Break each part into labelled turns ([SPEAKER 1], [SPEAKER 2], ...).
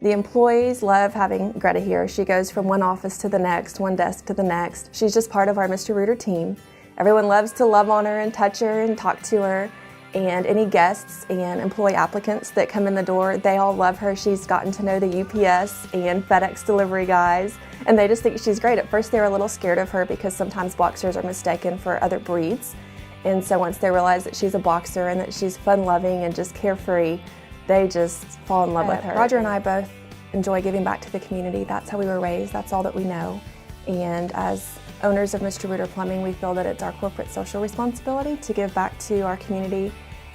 [SPEAKER 1] The employees love having Gretta here. She goes from one office to the next, one desk to the next. She's just part of our Mr. Rooter team. Everyone loves to love on her and touch her and talk to her. And any guests and employee applicants that come in the door, they all love her. She's gotten to know the UPS and FedEx delivery guys, and they just think she's great. At first they were a little scared of her because sometimes boxers are mistaken for other breeds. And so once they realize that she's a boxer and that she's fun-loving and just carefree, they just fall in love with her. Roger and I both enjoy giving back to the community. That's how we were raised. That's all that we know. And as owners of Mr. Rooter Plumbing, we feel that it's our corporate social responsibility to give back to our community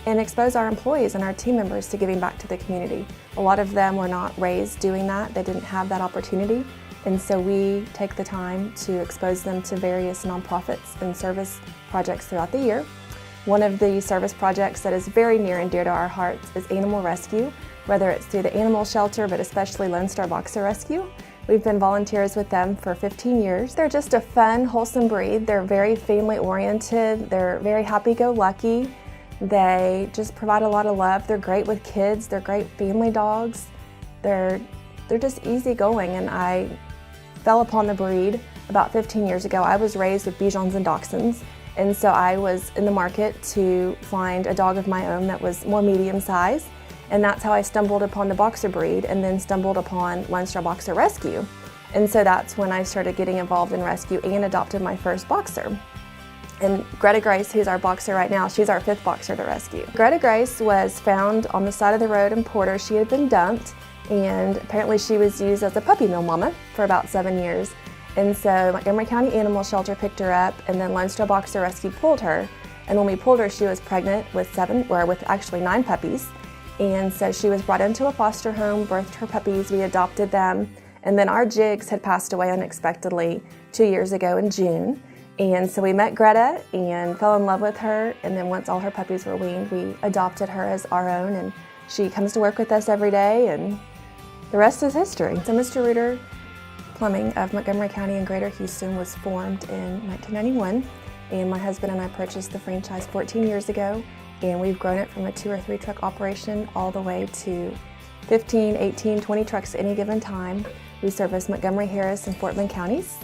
[SPEAKER 1] and expose our employees and our team members to giving back to the community. A lot of them were not raised doing that. They didn't have that opportunity. And so we take the time to expose them to various nonprofits and service projects throughout the year. One of the service projects that is very near and dear to our hearts is animal rescue, whether it's through the animal shelter, but especially Lone Star Boxer Rescue. We've been volunteers with them for 15 years. They're just a fun, wholesome breed. They're very family-oriented. They're very happy-go-lucky. They just provide a lot of love. They're great with kids. They're great family dogs. They're just easygoing, and I fell upon the breed about 15 years ago. I was raised with Bijons and Dachshunds, and so I was in the market to find a dog of my own that was more medium size, and that's how I stumbled upon the boxer breed and then stumbled upon Lone Star Boxer Rescue. And so that's when I started getting involved in rescue and adopted my first boxer. And Gretta Grace, who's our boxer right now, she's our 5th boxer to rescue. Gretta Grace was found on the side of the road in Porter. She had been dumped, and apparently she was used as a puppy mill mama for about 7 years. And so Montgomery County Animal Shelter picked her up, and then Lone Star Boxer Rescue pulled her. And when we pulled her, she was pregnant with 9 puppies. And so she was brought into a foster home, birthed her puppies, we adopted them. And then our Jigs had passed away unexpectedly 2 years ago in June. And so we met Gretta and fell in love with her, and then once all her puppies were weaned, we adopted her as our own, and she comes to work with us every day, and the rest is history. So Mr. Rooter Plumbing of Montgomery County and Greater Houston was formed in 1991, and my husband and I purchased the franchise 14 years ago, and we've grown it from a 2 or 3 truck operation all the way to 15, 18, 20 trucks at any given time. We service Montgomery, Harris, and Fort Bend counties,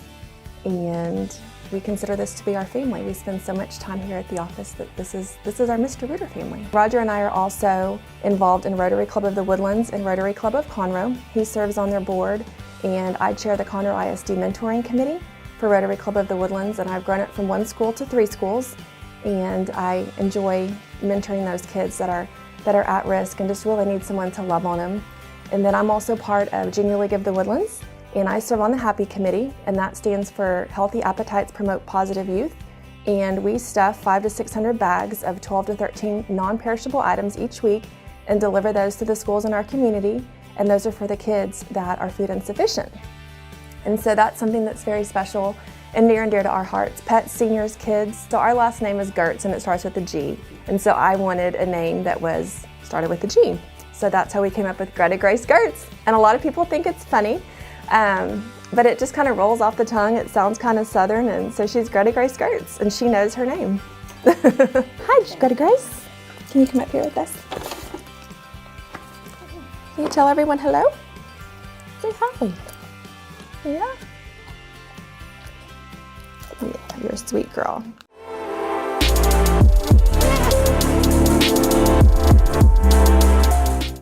[SPEAKER 1] and we consider this to be our family. We spend so much time here at the office that this is our Mr. Rooter family. Roger and I are also involved in Rotary Club of the Woodlands and Rotary Club of Conroe. He serves on their board, and I chair the Conroe ISD Mentoring Committee for Rotary Club of the Woodlands, and I've grown it from 1 school to 3 schools, and I enjoy mentoring those kids that are at risk and just really need someone to love on them. And then I'm also part of Junior League of the Woodlands, and I serve on the HAPPY Committee, and that stands for Healthy Appetites Promote Positive Youth. And we stuff 500 to 600 bags of 12 to 13 non-perishable items each week and deliver those to the schools in our community, and those are for the kids that are food insufficient. And so that's something that's very special and near and dear to our hearts. Pets, seniors, kids. So our last name is Goertz, and it starts with a G. And so I wanted a name that started with a G. So that's how we came up with Gretta Grace Goertz. And a lot of people think it's funny. But it just kind of rolls off the tongue. It sounds kind of Southern, and so she's Gretta Grace Goertz, and she knows her name. Hi, Gretta Grace. Can you come up here with us? Can you tell everyone hello? Say hi. Yeah. You're a sweet girl.